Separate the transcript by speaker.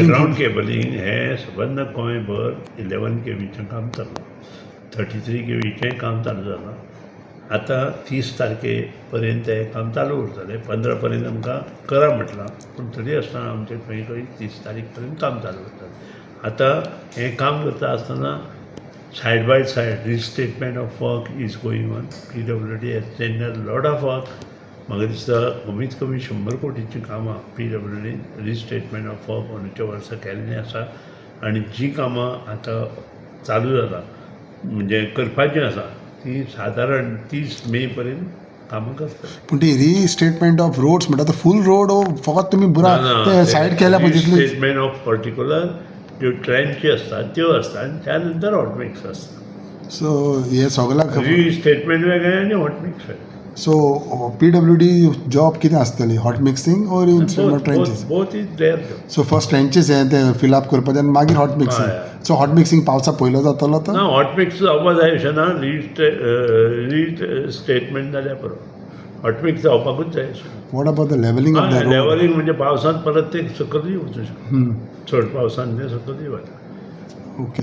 Speaker 1: Underground cabling हें सबंद गोंयभर 11 KVचें काम चालू, 33 KVचें काम चालू जालां. आतां 30 तारखे पर्यंत हें काम चालू उरतलें. 15 पर्यंत आमकां करा म्हटलां, पूण तरी आसतना आमचें खंय खंय 30 तारीख पर्यंत काम चालू उरतलें. आतां हें काम करता आसतना side by side restatement of work is going on. PWD has tender lot of work. म्हाका दिसता कमीत कमी 100 कोटीचीं कामां PWD रिस्टेटमेंट ऑफ वर्क अंदूच्या वर्सा केल्लीं आसा. आनी जीं कामां आतां चालू जालां म्हणजे करपाचीं आसा ती सादारण 30 मे पर्यंत कामां करतले.
Speaker 2: पूण ती रिस्टेटमेंट ऑफ रोड्स म्हणटा तो फूल रोड फकत तुमी बुरा ते सायड केल्या पळय तितली
Speaker 1: रिस्टेटमेंट ऑफ पर्टिक्युलर ज्यो ट्रेंची असतात त्यो असतात आनी त्या नंतर हॉटमिक्स असता.
Speaker 2: सो हे सगळ्याक
Speaker 1: रिस्टेटमेंट वेगळें आनी हॉटमिक्स वेगळें.
Speaker 2: सो PWD जॉब कितें आसतली hot mixing or instead of trenches.
Speaker 1: Both is there.
Speaker 2: So first trenches हे ते फिल अप करपाचें आनी मागीर hot mixing. So hot mixing पावसा पयलो जातलो तो
Speaker 1: ना हॉटमिक्स जावपा जाय अशें ना. रिस्टेटमेंट जाल्यार पुरो. हॉटमिक्स जावपाकूच जाय अशें.
Speaker 2: What about the levelling of the road.
Speaker 1: Levelling म्हणजे पावसांत परत ते सकयल वचूं शकता. चड पावसान ते सकयल वता.
Speaker 2: ओके